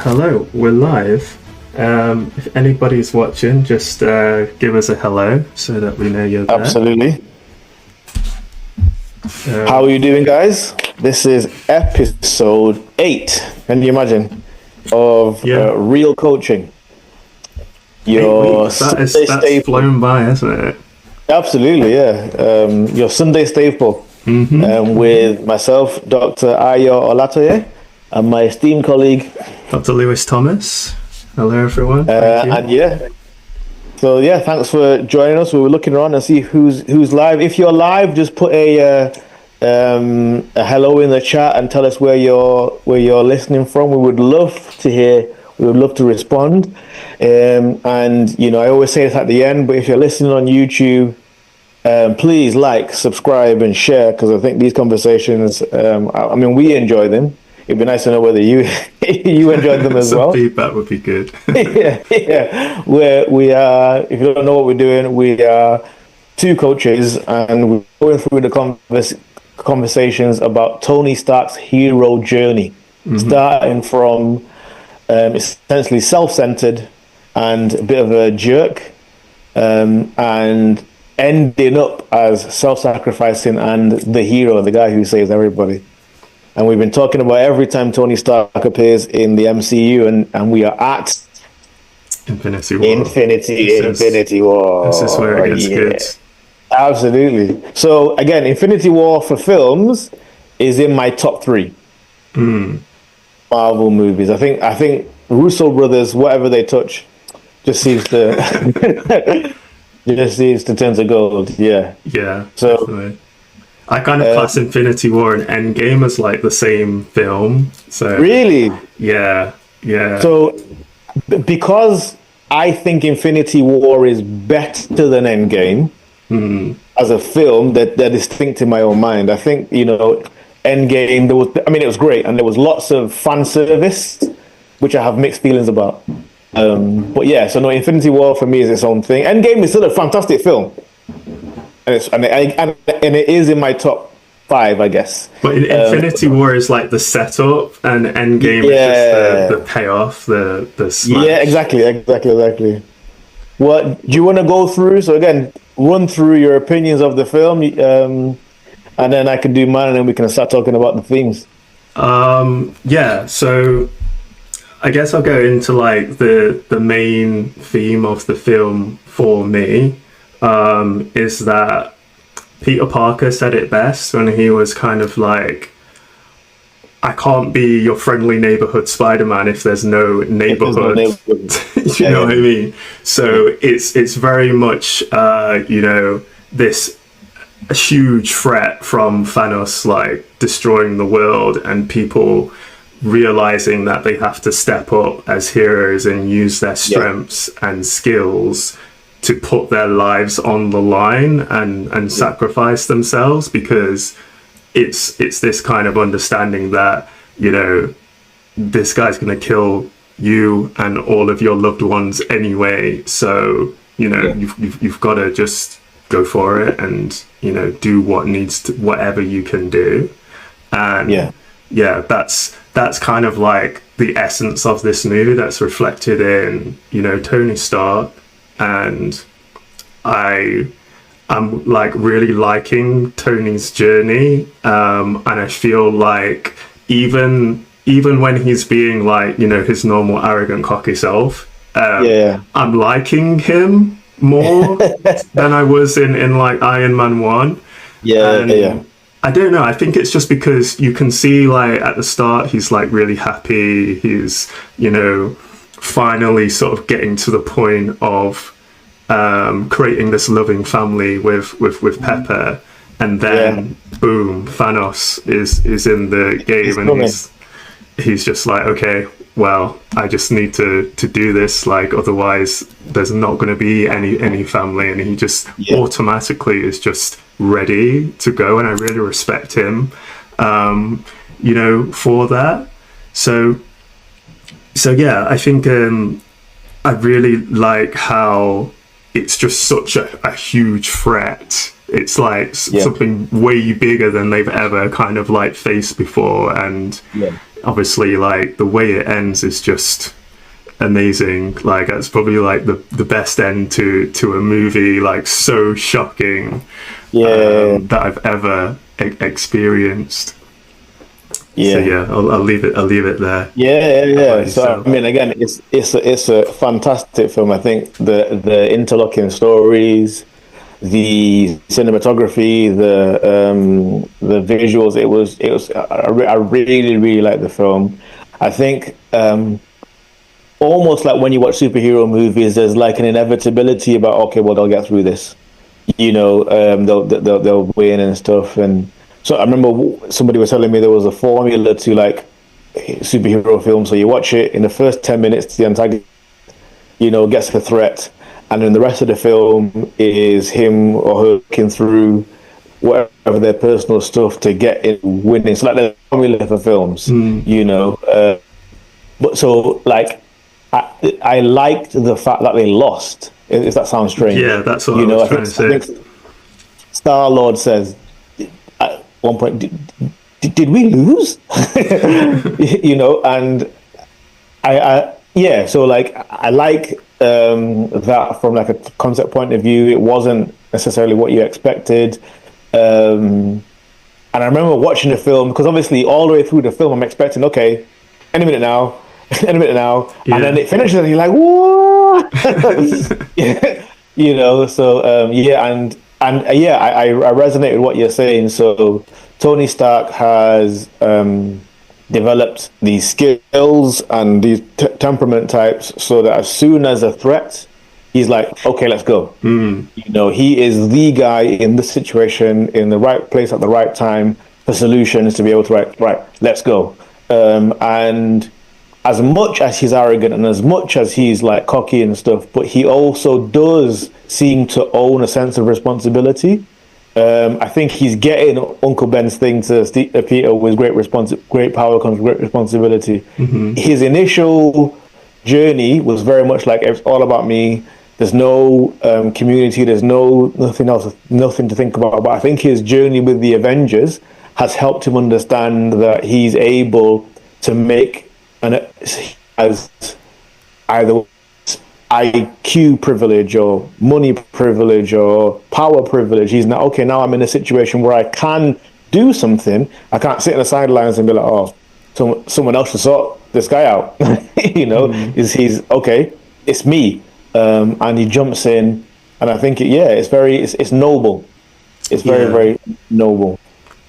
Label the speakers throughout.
Speaker 1: Hello, we're live. If anybody's watching, just give us a hello so that we know you're there.
Speaker 2: Absolutely. How are you doing, guys? This is episode 8. Can you imagine? Of real coaching.
Speaker 1: That's flown by, hasn't it?
Speaker 2: Absolutely, yeah. Your Sunday staple. With myself, Dr. Ayo Olatoye, and my esteemed colleague,
Speaker 1: Dr. Lewis Thomas. Hello, everyone.
Speaker 2: So thanks for joining us. We were looking around and see who's live. If you're live, just put a hello in the chat and tell us where you're listening from. We would love to hear. We would love to respond. And I always say this at the end, but if you're listening on YouTube, please like, subscribe, and share, because I think these conversations, we enjoy them. It'd be nice to know whether you enjoyed them as well.
Speaker 1: Feedback would be good.
Speaker 2: yeah. We are, if you don't know what we're doing, we are two coaches, and we're going through the conversations about Tony Stark's hero journey, starting from essentially self-centered and a bit of a jerk, and ending up as self-sacrificing and the hero, the guy who saves everybody. And we've been talking about every time Tony Stark appears in the MCU, and we are at
Speaker 1: Infinity War.
Speaker 2: Infinity War.
Speaker 1: This is where it gets good.
Speaker 2: Absolutely. So again, Infinity War for films is in my top 3 Marvel movies. I think Russo brothers, whatever they touch, just seems to turn to gold. Yeah.
Speaker 1: Yeah.
Speaker 2: So.
Speaker 1: Definitely. I kind of class Infinity War and Endgame as like the same film. So
Speaker 2: really,
Speaker 1: yeah.
Speaker 2: So because I think Infinity War is better than Endgame as a film, that they're distinct in my own mind. I think Endgame, it was great, and there was lots of fan service, which I have mixed feelings about. But yeah, so no, Infinity War for me is its own thing. Endgame is still a fantastic film. And it is in my top 5, I guess.
Speaker 1: But Infinity War is like the setup, and Endgame is just the payoff, the smash.
Speaker 2: Yeah, exactly. What do you want to go through? So again, run through your opinions of the film, and then I can do mine, and then we can start talking about the themes.
Speaker 1: So I guess I'll go into like the main theme of the film for me. Is that Peter Parker said it best when he was kind of like, I can't be your friendly neighborhood Spider-Man if there's no neighborhood. You know what I mean? So it's very much this huge threat from Thanos, like destroying the world, and people realizing that they have to step up as heroes and use their strengths and skills to put their lives on the line and sacrifice themselves, because it's this kind of understanding that this guy's going to kill you and all of your loved ones anyway, so you've got to just go for it and do whatever you can do. And that's kind of like the essence of this movie that's reflected in Tony Stark. And I'm like really liking Tony's journey, and I feel like even when he's being like his normal arrogant cocky self, I'm liking him more than I was in like Iron Man 1. I don't know, I think it's just because you can see like at the start he's like really happy, he's finally sort of getting to the point of creating this loving family with Pepper, and then boom, Thanos is in the game, and he's just like, okay, well, I just need to do this, like otherwise there's not going to be any family, and he just automatically is just ready to go, and I really respect him for that. So yeah, I think I really like how it's just such a huge threat It's like something way bigger than they've ever kind of like faced before, and obviously like the way it ends is just amazing. Like that's probably like the best end to a movie, like so shocking, that I've ever experienced. So I'll leave it there.
Speaker 2: So I mean, again, it's a fantastic film. I think the interlocking stories, the cinematography, the visuals. It was. I really like the film. I think almost like when you watch superhero movies, there's like an inevitability about, okay, well, they'll get through this. You know, they'll win and stuff. And so I remember somebody was telling me there was a formula to like superhero films. So you watch it in the first 10 minutes, the antagonist, gets the threat, and then the rest of the film is him or her looking through whatever their personal stuff to get in winning. So like the formula for films, but so like I liked the fact that they lost. If that sounds strange,
Speaker 1: that's what I was trying to say. I think
Speaker 2: Star-Lord says at one point, "Did we lose?" And so like I like that from like a concept point of view. It wasn't necessarily what you expected. And I remember watching the film, because obviously all the way through the film I'm expecting, okay, any minute now, and then it finishes and you're like, what? I resonate with what you're saying. So Tony Stark has developed these skills and these temperament types so that as soon as a threat, he's like, okay, let's go. He is the guy in the situation, in the right place at the right time for solutions to be able to right, let's go. And as much as he's arrogant and as much as he's like cocky and stuff, but he also does seem to own a sense of responsibility. I think he's getting Uncle Ben's thing to Peter with great power comes great responsibility. His initial journey was very much like, it's all about me. There's no community. There's nothing else, nothing to think about. But I think his journey with the Avengers has helped him understand that he's able to make as either IQ privilege or money privilege or power privilege. He's now, okay, now I'm in a situation where I can do something. I can't sit on the sidelines and be like, oh, someone else should sort this guy out. He's okay, it's me. And he jumps in, and I think it's noble. It's very noble.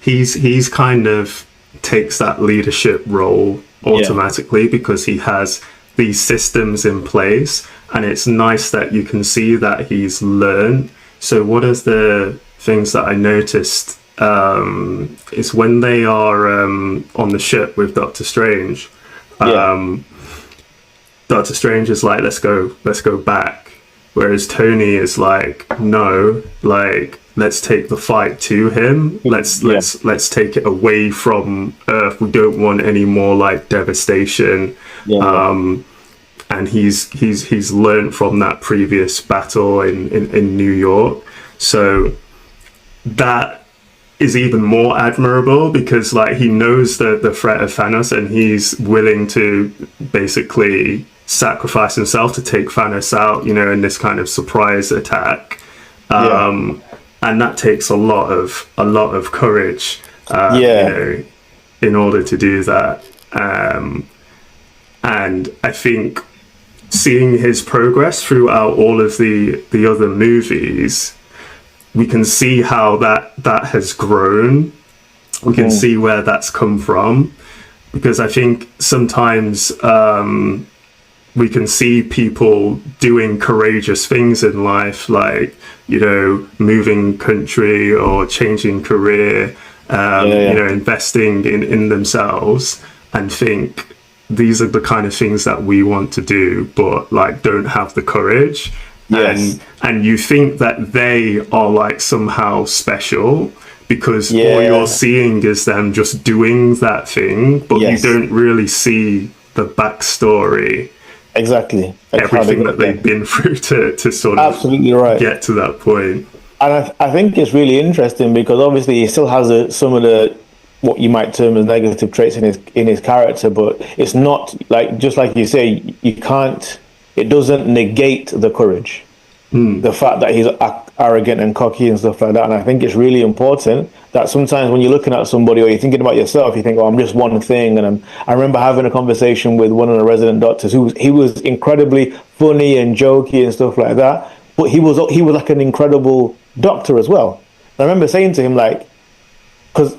Speaker 1: He's kind of takes that leadership role automatically because he has these systems in place, and it's nice that you can see that he's learned. So one of the things that I noticed is when they are on the ship with Doctor Strange, Doctor Strange is like, let's go back, whereas Tony is like, no, like, let's take the fight to him. Let's take it away from Earth. We don't want any more like devastation. And he's learned from that previous battle in New York. So that is even more admirable, because like he knows the threat of Thanos, and he's willing to basically sacrifice himself to take Thanos out, in this kind of surprise attack. And that takes a lot of courage, in order to do that. And I think seeing his progress throughout all of the other movies, we can see how that has grown. We can see where that's come from, because I think sometimes we can see people doing courageous things in life, like, moving country or changing career, investing in themselves, and think these are the kind of things that we want to do, but like don't have the courage. And you think that they are like somehow special because all you're seeing is them just doing that thing, but you don't really see the backstory.
Speaker 2: Exactly.
Speaker 1: Everything that they've been through to sort of
Speaker 2: absolutely right.
Speaker 1: Get to that point.
Speaker 2: And I think it's really interesting because obviously he still has some of the what you might term as negative traits in his character, but it's not like, just like you say, you can't. It doesn't negate the courage, the fact that he's arrogant and cocky and stuff like that. And I think it's really important that sometimes when you're looking at somebody or you're thinking about yourself, you think, "Oh, I'm just one thing." And I remember having a conversation with one of the resident doctors he was incredibly funny and jokey and stuff like that, but he was like an incredible doctor as well. And I remember saying to him, like, because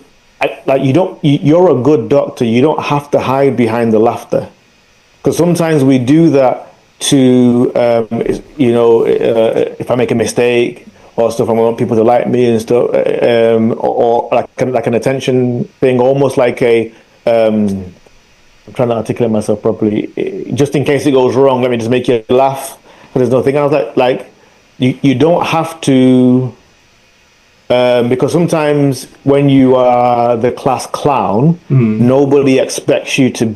Speaker 2: like you're a good doctor, you don't have to hide behind the laughter, because sometimes we do that to if I make a mistake or stuff, and I want people to like me and stuff, or like an attention thing, almost like a I'm trying to articulate myself properly, just in case it goes wrong, let me just make you laugh. But there's no thing. I was like you don't have to, because sometimes when you are the class clown, nobody expects you to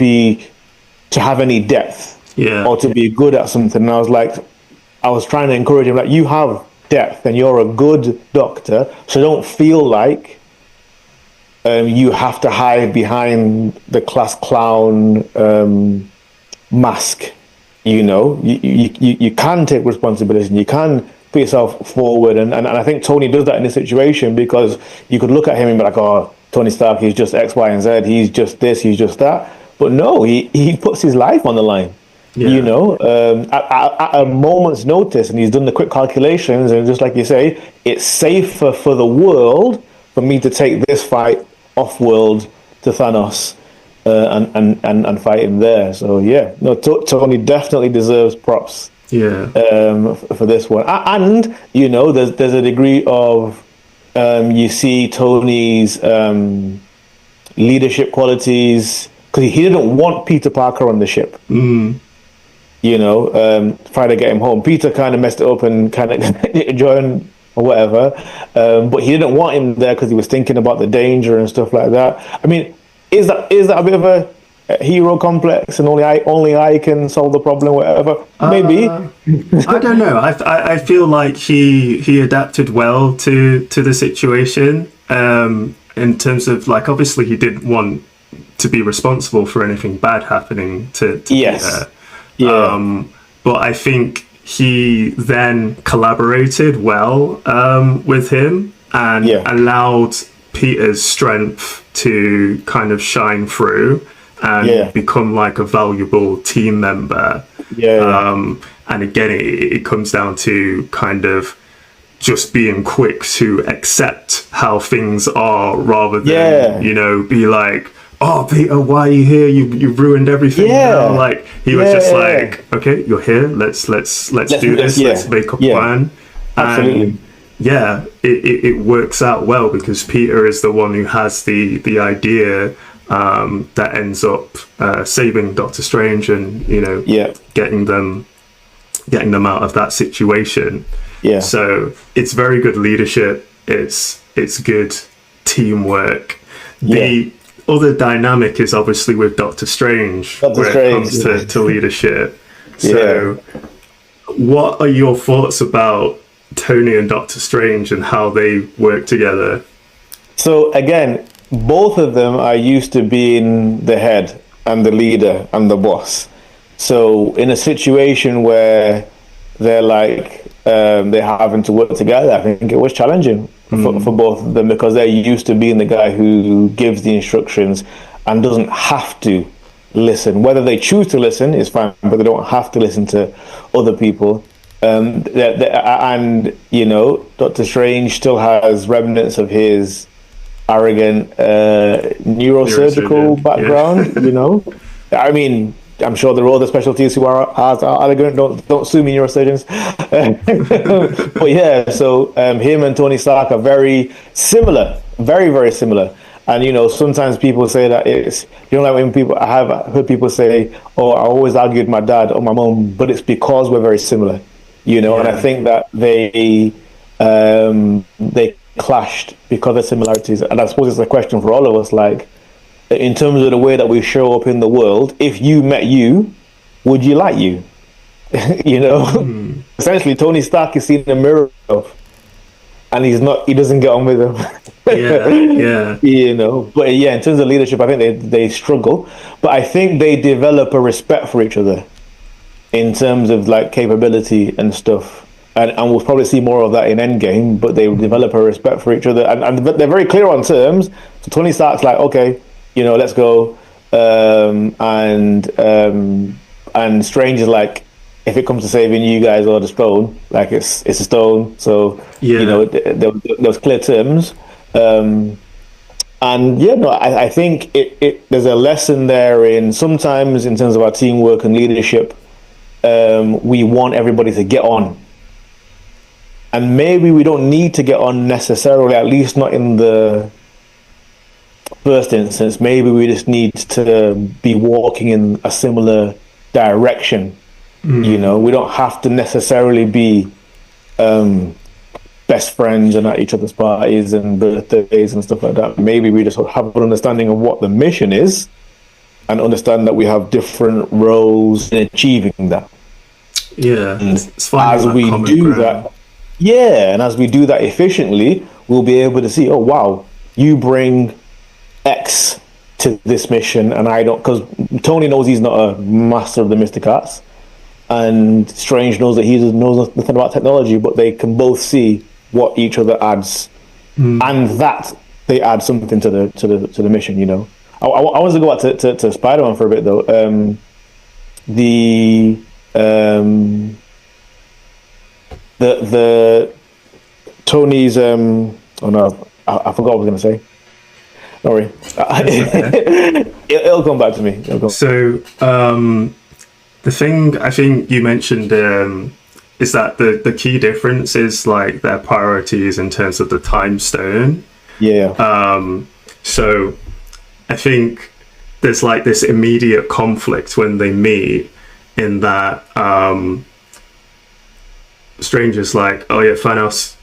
Speaker 2: have any depth, or to be good at something. And I was trying to encourage him, like, you have depth and you're a good doctor, so don't feel like you have to hide behind the class clown mask. You can take responsibility and you can put yourself forward, and I think Tony does that in this situation, because you could look at him and be like, "Oh, Tony Stark, he's just X, Y, and Z. He's just this, he's just that." But no, he puts his life on the line. At a moment's notice, and he's done the quick calculations, and just like you say, it's safer for the world for me to take this fight off world to Thanos, and fight him there. So yeah, no, Tony definitely deserves props. For this one, and there's a degree of you see Tony's leadership qualities, because he didn't want Peter Parker on the ship. Trying to get him home. Peter kind of messed it up and kind of joined or whatever, but he didn't want him there because he was thinking about the danger and stuff like that. I mean, is that a bit of a hero complex, and only I can solve the problem, whatever? Maybe.
Speaker 1: I don't know. I feel like he adapted well to the situation, in terms of, like, obviously he didn't want to be responsible for anything bad happening to
Speaker 2: yes.
Speaker 1: Peter. But I think he then collaborated well with him and allowed Peter's strength to kind of shine through and become like a valuable team member. And again, it comes down to kind of just being quick to accept how things are, rather than be like, "Oh, Peter, why are you here? You've ruined everything." Like, he was just like, "Okay, you're here. Let's do this. Let's make a plan."
Speaker 2: Absolutely.
Speaker 1: And it works out well, because Peter is the one who has the idea that ends up saving Doctor Strange and getting them out of that situation. So it's very good leadership. It's good teamwork. The other dynamic is obviously with Doctor Strange, it comes to leadership. So what are your thoughts about Tony and Doctor Strange and how they work together?
Speaker 2: So again, both of them are used to being the head and the leader and the boss. So in a situation where they're like they're having to work together, I think it was challenging for both of them, because they're used to being the guy who gives the instructions and doesn't have to listen. Whether they choose to listen is fine, but they don't have to listen to other people. And Doctor Strange still has remnants of his arrogant neurosurgical background. I mean, I'm sure there are other specialties who are arrogant. Don't sue me, neurosurgeons. But yeah, so him and Tony Stark are very similar, very, very similar. And sometimes people say that it's, like when I have heard people say, "Oh, I always argued with my dad or my mom," but it's because we're very similar. And I think that they clashed because of similarities. And I suppose it's a question for all of us, like, in terms of the way that we show up in the world, if you met you, would you like you? Essentially, Tony Stark is seeing a mirror of, and he doesn't get on with them.
Speaker 1: Yeah.
Speaker 2: You know, but yeah, in terms of leadership, I think they struggle, but I think they develop a respect for each other in terms of like capability and stuff. And we'll probably see more of that in Endgame, but they develop a respect for each other, and they're very clear on terms. So Tony Stark's like, okay, you know, let's go, and Strange is like, if it comes to saving you guys or the stone, like it's a stone. So you know, there was clear terms. And yeah, no, I think there's a lesson there in sometimes in terms of our teamwork and leadership. We want everybody to get on. And maybe we don't need to get on necessarily, at least not in the first instance. Maybe we just need to be walking in a similar direction. You know, we don't have to necessarily be best friends and at each other's parties and birthdays and stuff like that. Maybe we just have an understanding of what the mission is and understand that we have different roles in achieving that.
Speaker 1: Yeah.
Speaker 2: And as we do that, and as we do that efficiently, we'll be able to see, oh wow, you bring X to this mission and I don't, because Tony knows he's not a master of the mystic arts, and Strange knows that he knows nothing about technology, but they can both see what each other adds, and that they add something to the mission. You know, I want to go back to Spider-Man for a bit though. The Tony's oh no, I forgot what I was going to say. Sorry. It'll come back to me.
Speaker 1: So the thing I think you mentioned is that the key difference is like their priorities in terms of the time stone. So I think there's like this immediate conflict when they meet, in that Stranger's like, oh yeah, Thanos,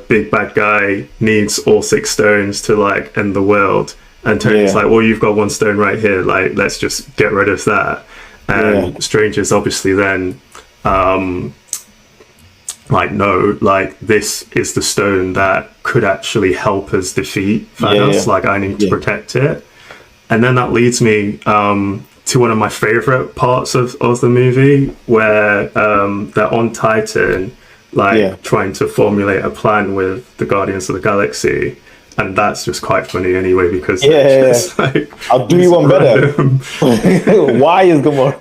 Speaker 1: big bad guy, needs all 6 stones to like end the world, and Tony's like, well, you've got 1 stone right here, like let's just get rid of that. And Stranger's obviously then like, no, like this is the stone that could actually help us defeat Thanos, like I need to protect it. And then that leads me to one of my favorite parts of the movie, where they're on Titan, like trying to formulate a plan with the Guardians of the Galaxy. And that's just quite funny anyway, because just, like,
Speaker 2: I'll do you one better. Why is Gamora?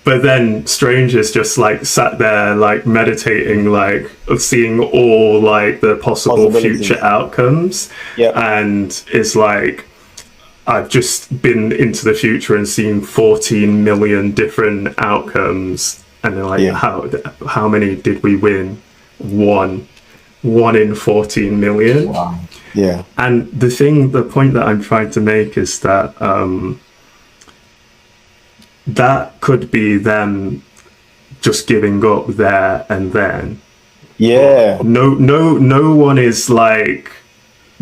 Speaker 1: But then Strange is just like sat there like meditating, like seeing all like the possible future outcomes, and is like, I've just been into the future and seen 14 million different outcomes, and they're like, how many did we win? One in 14 million.
Speaker 2: Wow. Yeah.
Speaker 1: And the point that I'm trying to make is that that could be them just giving up there and then.
Speaker 2: Yeah.
Speaker 1: No one is like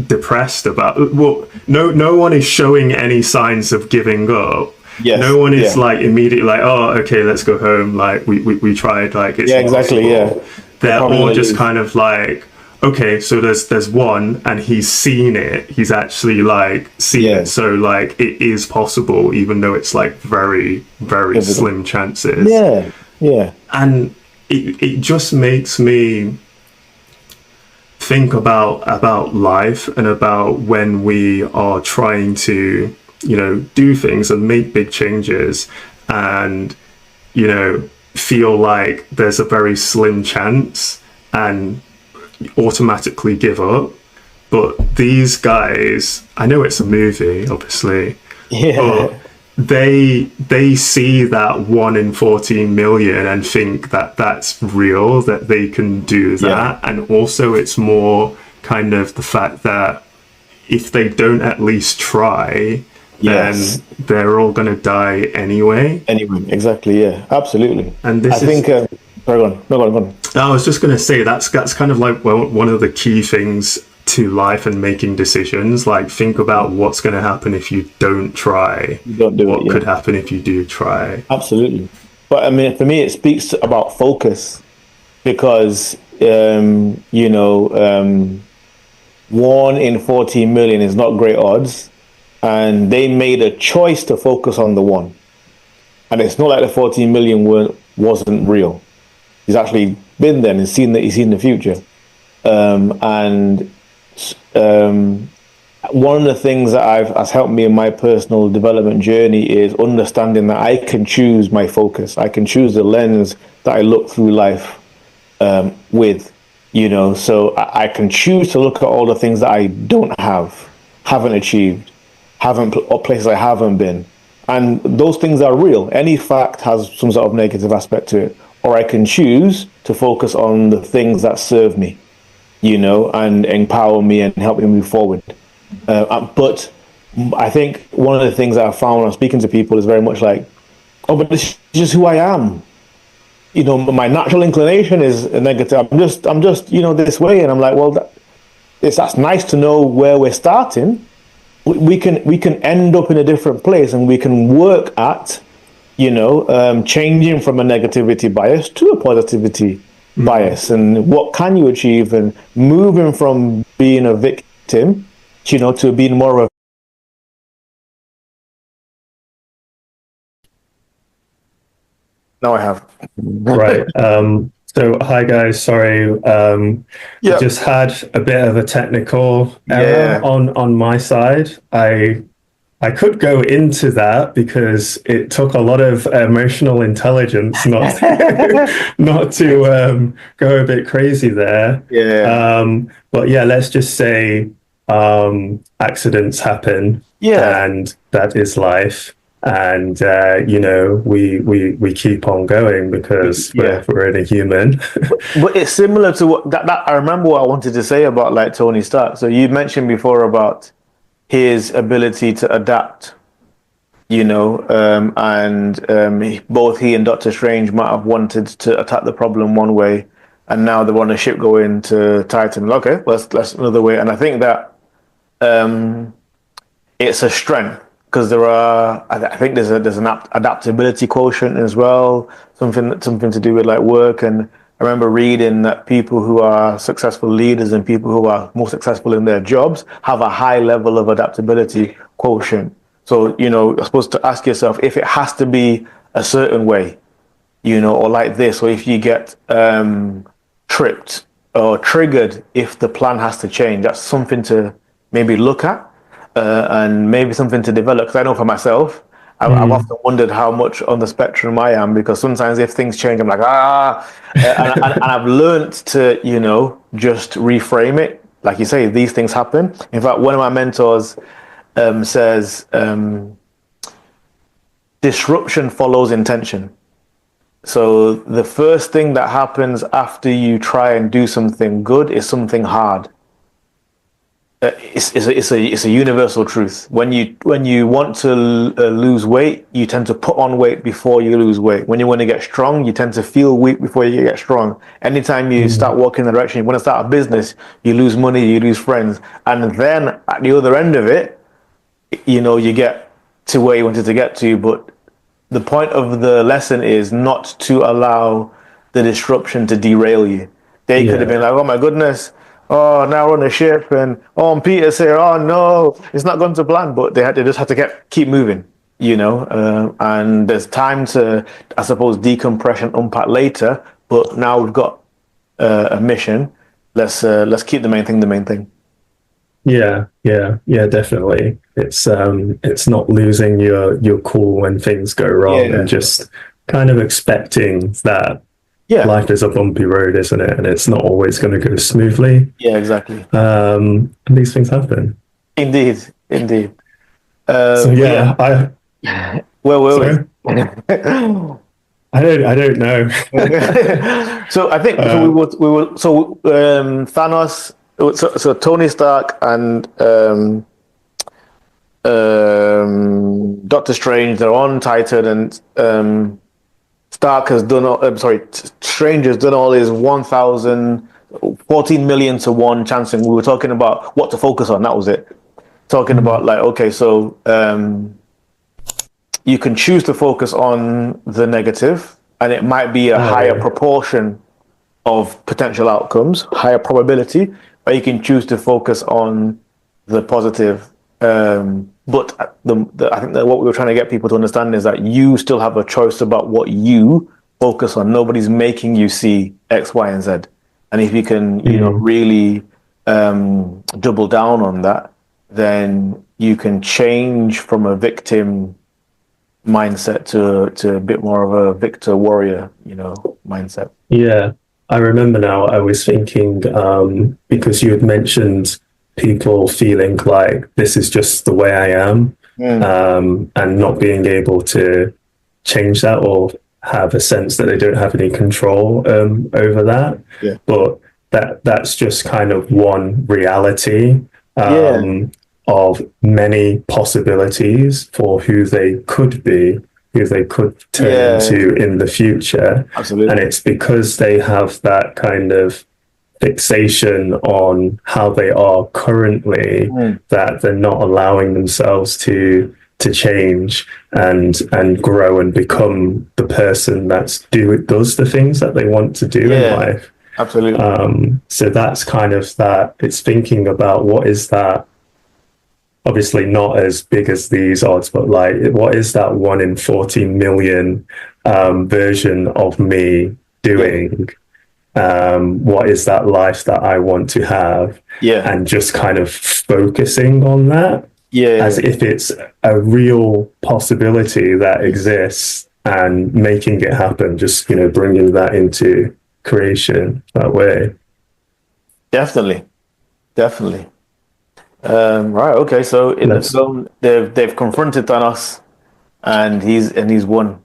Speaker 1: depressed about, well, no one is showing any signs of giving up. No one is like immediately like, oh, okay, let's go home, like we tried, like it's impossible. They're all just kind of like, okay, so there's one and he's seen it, he's actually like seen it, so like it is possible, even though it's like very, very slim chances. And it just makes me think about life and about when we are trying to, you know, do things and make big changes, and, you know, feel like there's a very slim chance and automatically give up. But these guys, I know it's a movie, obviously, but they see that 1 in 14 million and think that that's real, that they can do that. And also it's more kind of the fact that if they don't at least try, then they're all going to die anyway.
Speaker 2: Exactly, absolutely.
Speaker 1: And this
Speaker 2: go on.
Speaker 1: I was just going to say that's kind of like, well, one of the key things to life and making decisions. Like, think about what's going to happen if you don't try. What could happen if you do try?
Speaker 2: Absolutely. But I mean, for me, it speaks about focus, because you know, 1 in 14 million is not great odds, and they made a choice to focus on the one. And it's not like the 14 million wasn't real. He's actually been there and he's seen the future. And one of the things that has helped me in my personal development journey is understanding that I can choose my focus. I can choose the lens that I look through life with, you know. So I can choose to look at all the things that I haven't achieved, or places I haven't been. And those things are real. Any fact has some sort of negative aspect to it. Or I can choose to focus on the things that serve me, you know, and empower me and help me move forward. But I think one of the things that I found when I'm speaking to people is very much like, oh, but this is just who I am. You know, my natural inclination is negative. I'm just, you know, this way. And I'm like, well, that's nice to know where we're starting. We can end up in a different place, and we can work at, you know, changing from a negativity bias to a positivity bias, and what can you achieve, and moving from being a victim, you know, to being more of a. Now I have.
Speaker 1: Right. So hi guys, sorry. I just had a bit of a technical error on my side. I could go into that because it took a lot of emotional intelligence not not to go a bit crazy there. But yeah, let's just say accidents happen, and that is life. And you know, we keep on going because we're in a human.
Speaker 2: But it's similar to what that I remember what I wanted to say about like Tony Stark. So you mentioned before about his ability to adapt, you know, both he and Doctor Strange might have wanted to attack the problem one way, and now they're on a ship going to Titan. Okay, let's another way. And I think that it's a strength because I think there's an adaptability quotient as well, something to do with like work. And I remember reading that people who are successful leaders and people who are more successful in their jobs have a high level of adaptability quotient. So, you know, you're supposed to ask yourself if it has to be a certain way, you know, or like this, or if you get tripped or triggered if the plan has to change. That's something to maybe look at. And maybe something to develop. Because I know for myself, I've often wondered how much on the spectrum I am, because sometimes if things change, I'm like, and I've learned to, you know, just reframe it. Like you say, these things happen. In fact, one of my mentors says, disruption follows intention. So the first thing that happens after you try and do something good is something hard. It's a universal truth. When you want to lose weight, you tend to put on weight before you lose weight. When you want to get strong, you tend to feel weak before you get strong. Anytime you start walking in the direction, you want to start a business, you lose money, you lose friends, and then at the other end of it, you know, you get to where you wanted to get to. But the point of the lesson is not to allow the disruption to derail you. They could have been like, oh my goodness, oh, now we're on a ship, and oh, and Peter's here. Oh no, it's not going to plan. But they just had to keep moving, you know. And there's time to, I suppose, decompress and unpack later. But now we've got a mission. Let's keep the main thing the main thing.
Speaker 1: Yeah, definitely. It's not losing your cool when things go wrong, and just kind of expecting that. Life is a bumpy road, isn't it? And it's not always going to go smoothly.
Speaker 2: Yeah, exactly.
Speaker 1: And these things happen.
Speaker 2: Indeed.
Speaker 1: So yeah,
Speaker 2: where were we?
Speaker 1: I don't know.
Speaker 2: So I think Thanos. So Tony Stark and Doctor Strange, they're on Titan, and Stark has done, Strange has done all his 14 million to 1 chancing. We were talking about what to focus on. That was it. Talking about like, okay, so you can choose to focus on the negative, and it might be a higher proportion of potential outcomes, higher probability, or you can choose to focus on the positive. But I think that what we were trying to get people to understand is that you still have a choice about what you focus on. Nobody's making you see X, Y, and Z. And if you can, really double down on that, then you can change from a victim mindset to a bit more of a victor warrior, mindset.
Speaker 1: Yeah, I remember now. I was thinking because you had mentioned people feeling like this is just the way I am, and not being able to change that or have a sense that they don't have any control over that.
Speaker 2: Yeah.
Speaker 1: But that's just kind of one reality of many possibilities for who they could be, who they could turn into in the future.
Speaker 2: Absolutely.
Speaker 1: And it's because they have that kind of fixation on how they are currently that they're not allowing themselves to change and grow and become the person does the things that they want to do in life.
Speaker 2: Absolutely.
Speaker 1: So that's kind of that. It's thinking about what is that. Obviously, not as big as these odds, but like, what is that 1 in 14 million version of me doing? What is that life that I want to have? And just kind of focusing on that as if it's a real possibility that exists and making it happen. Just bringing that into creation that way.
Speaker 2: Definitely. Right. Okay. So in the film, they've confronted Thanos, and he's won.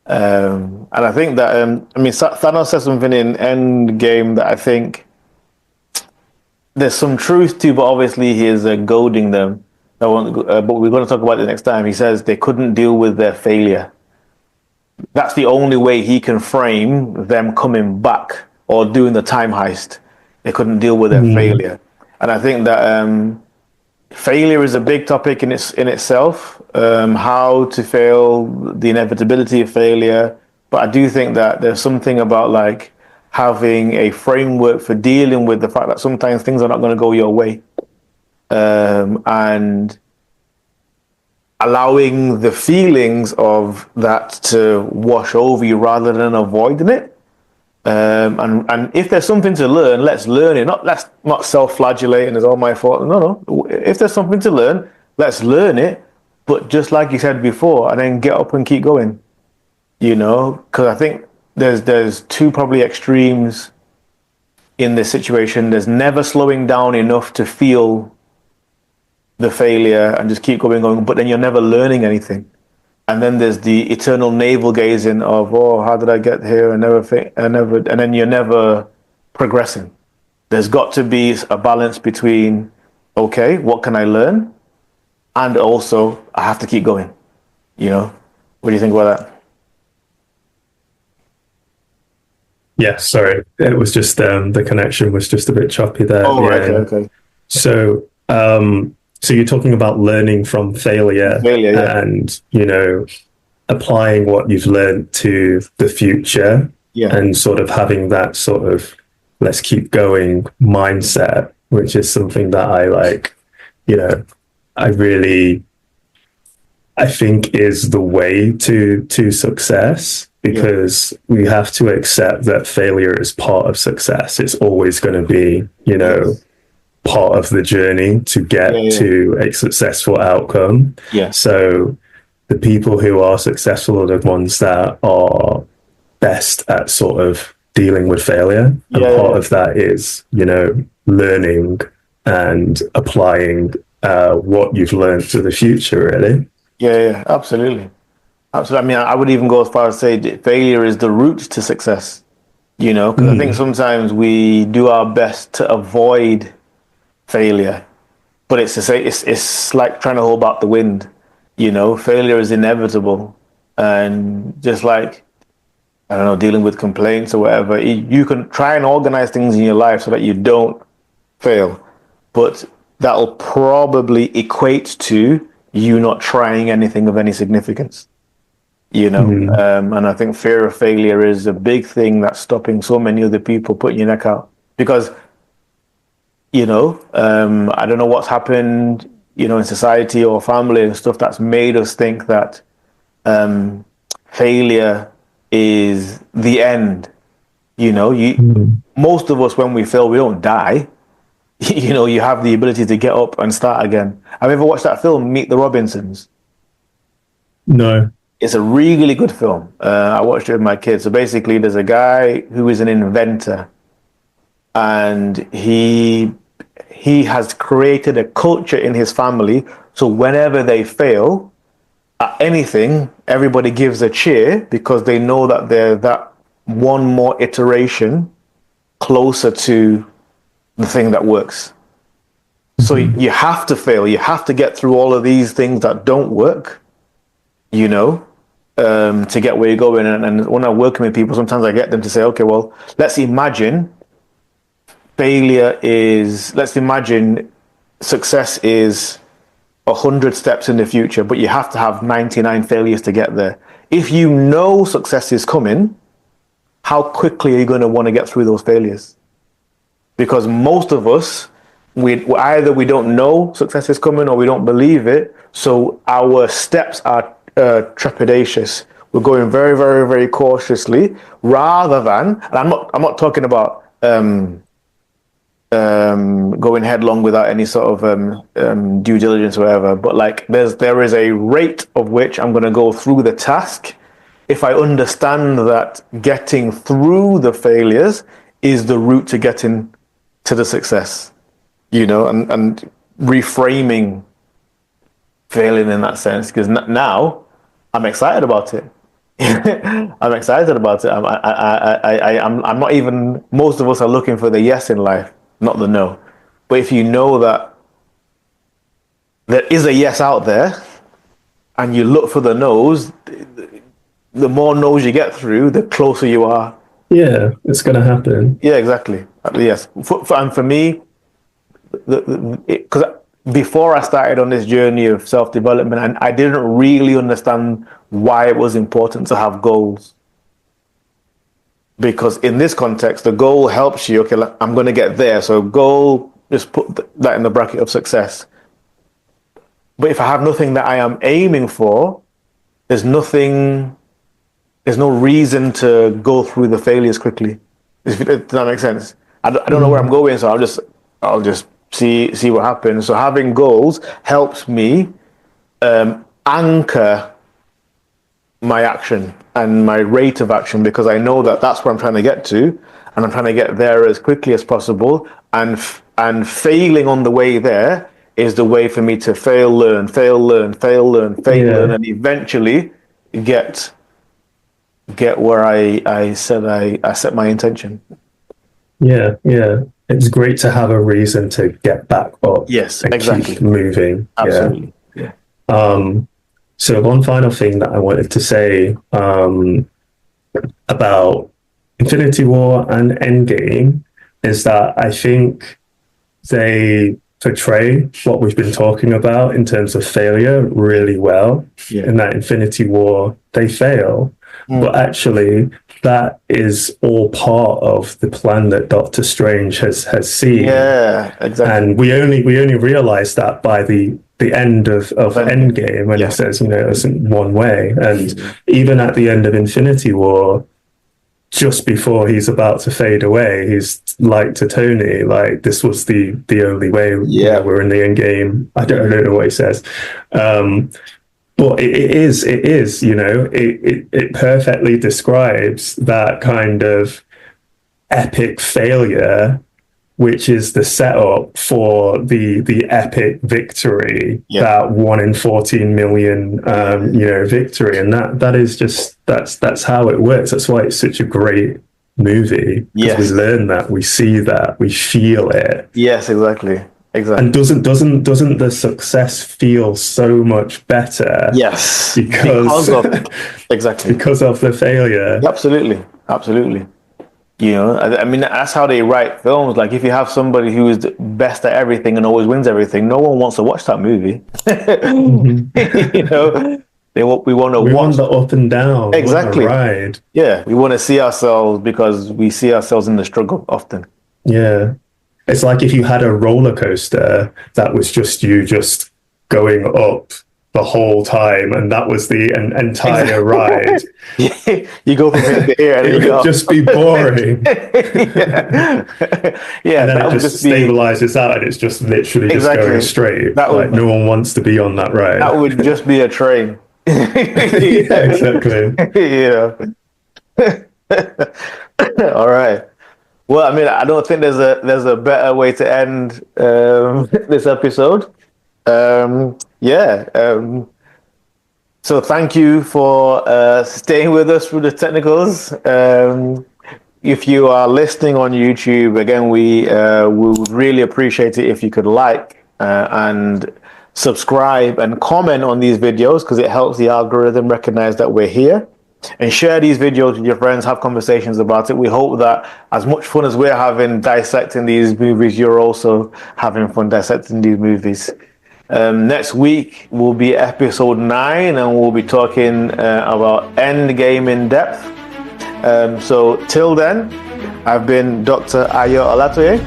Speaker 2: And I think that Thanos says something in Endgame that I think there's some truth to, but obviously he is goading them. But we're going to talk about it next time. He says they couldn't deal with their failure. That's the only way he can frame them coming back or doing the time heist. They couldn't deal with their failure. And I think that failure is a big topic in itself. How to fail, the inevitability of failure. But I do think that there's something about like having a framework for dealing with the fact that sometimes things are not going to go your way, and allowing the feelings of that to wash over you rather than avoiding it. And if there's something to learn, let's learn it. Let's not self-flagellate and it's all my fault. No. If there's something to learn, let's learn it. But just like you said before, and then get up and keep going. Because I think there's two probably extremes in this situation. There's never slowing down enough to feel the failure and just keep going, but then you're never learning anything. And then there's the eternal navel gazing of, how did I get here? And then you're never progressing. There's got to be a balance between, okay, what can I learn? And also, I have to keep going. What do you think about that?
Speaker 1: Yeah, sorry. It was just, the connection was just a bit choppy there.
Speaker 2: Oh, right, okay.
Speaker 1: So you're talking about learning from failure, and applying what you've learned to the future, and sort of having that sort of let's keep going mindset, which is something that I like. I think is the way to success, because we have to accept that failure is part of success. It's always going to be, part of the journey to get to a successful outcome. So the people who are successful are the ones that are best at sort of dealing with failure. And part of that is, learning and applying what you've learned to the future, really.
Speaker 2: Yeah, absolutely. I mean, I would even go as far as say failure is the route to success, because I think sometimes we do our best to avoid failure, but it's like trying to hold back the wind. Failure is inevitable, and just like, I don't know, dealing with complaints or whatever, you can try and organize things in your life so that you don't fail, but that'll probably equate to you not trying anything of any significance. you know.
Speaker 1: Mm.
Speaker 2: And I think fear of failure is a big thing that's stopping so many other people putting your neck out because, you know, I don't know what's happened, you know, in society or family and stuff that's made us think that failure is the end. You know, most of us when we fail, we don't die. You know, you have the ability to get up and start again. Have you ever watched that film, Meet the Robinsons?
Speaker 1: No.
Speaker 2: It's a really good film. I watched it with my kids. So basically, there's a guy who is an inventor, and he has created a culture in his family. So whenever they fail at anything, everybody gives a cheer because they know that they're that one more iteration closer to the thing that works. So you have to fail. You have to get through all of these things that don't work, you know, to get where you're going. And when I'm working with people, sometimes I get them to say, okay, well, let's imagine success is 100 steps in the future, but you have to have 99 failures to get there. If you know success is coming, how quickly are you going to want to get through those failures? Because most of us, we don't know success is coming or we don't believe it. So our steps are trepidatious. We're going very, very, very cautiously rather than, and I'm not talking about going headlong without any sort of due diligence or whatever, but like there is a rate of which I'm going to go through the task if I understand that getting through the failures is the route to getting to the success, you know, and reframing failing in that sense, because now I'm excited about it. I'm excited about it. I'm not even, most of us are looking for the yes in life, not the no. But if you know that there is a yes out there and you look for the no's, the more no's you get through, the closer you are.
Speaker 1: Yeah, it's going to happen.
Speaker 2: Yeah, exactly. Yes. And for me, because before I started on this journey of self-development, and I didn't really understand why it was important to have goals. Because in this context, the goal helps you, okay, I'm going to get there. So goal, just put that in the bracket of success. But if I have nothing that I am aiming for, there's no reason to go through the failures quickly. Does that make sense? I don't know where I'm going, so I'll just see what happens. So having goals helps me anchor my action and my rate of action, because I know that that's where I'm trying to get to, and I'm trying to get there as quickly as possible. And failing on the way there is the way for me to fail, learn, and eventually get where I set my intention.
Speaker 1: Yeah. It's great to have a reason to get back up.
Speaker 2: Yes,
Speaker 1: and
Speaker 2: exactly.
Speaker 1: keep moving.
Speaker 2: Absolutely. Yeah.
Speaker 1: So one final thing that I wanted to say about Infinity War and Endgame is that I think they portray what we've been talking about in terms of failure really well.
Speaker 2: Yeah.
Speaker 1: In that Infinity War, they fail. But actually, that is all part of the plan that Doctor Strange has seen.
Speaker 2: Yeah, exactly.
Speaker 1: And we only realize that by the end of Endgame, when he says, you know, it isn't one way. And even at the end of Infinity War, just before he's about to fade away, he's like to Tony, like, this was the only way. You know, we're in the end game. I don't know what he says. But it is, you know, it perfectly describes that kind of epic failure, which is the setup for the epic victory, that 1 in 14 million, you know, victory. And that is just, that's how it works. That's why it's such a great movie, because we learn that, we see that, we feel it.
Speaker 2: Yes, exactly.
Speaker 1: And doesn't the success feel so much better?
Speaker 2: Yes,
Speaker 1: because of the failure.
Speaker 2: Absolutely. You know, I mean, that's how they write films. Like, if you have somebody who is the best at everything and always wins everything, no one wants to watch that movie. You know, We want to
Speaker 1: We want
Speaker 2: watch.
Speaker 1: the up and down.
Speaker 2: Exactly.
Speaker 1: We want the ride.
Speaker 2: Yeah, we want to see ourselves because we see ourselves in the struggle often.
Speaker 1: Yeah. It's like if you had a roller coaster that was just you just going up the whole time, and that was the entire ride.
Speaker 2: You go from here to here, and
Speaker 1: It
Speaker 2: you
Speaker 1: would
Speaker 2: go.
Speaker 1: just be boring.
Speaker 2: Yeah, yeah,
Speaker 1: And then
Speaker 2: that
Speaker 1: it
Speaker 2: would
Speaker 1: just
Speaker 2: be
Speaker 1: stabilizes out, and it's just literally just
Speaker 2: exactly
Speaker 1: going straight.
Speaker 2: that
Speaker 1: Like
Speaker 2: would
Speaker 1: no one wants to be on that ride.
Speaker 2: that would just be a train.
Speaker 1: Yeah, exactly.
Speaker 2: Yeah. All right. Well, I mean, I don't think there's a better way to end this episode. Yeah. So thank you for staying with us through the technicals. If you are listening on YouTube, again, we would really appreciate it if you could like and subscribe and comment on these videos because it helps the algorithm recognize that we're here. And share these videos with your friends, have conversations about it. We hope that as much fun as we're having dissecting these movies, you're also having fun dissecting these movies. Next week will be episode 9, and we'll be talking about Endgame in depth. So till then, I've been Dr. Ayo Olatoye.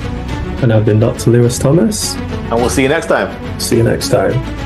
Speaker 1: And I've been Dr. Lewis Thomas.
Speaker 2: And we'll see you next time.
Speaker 1: See you next time.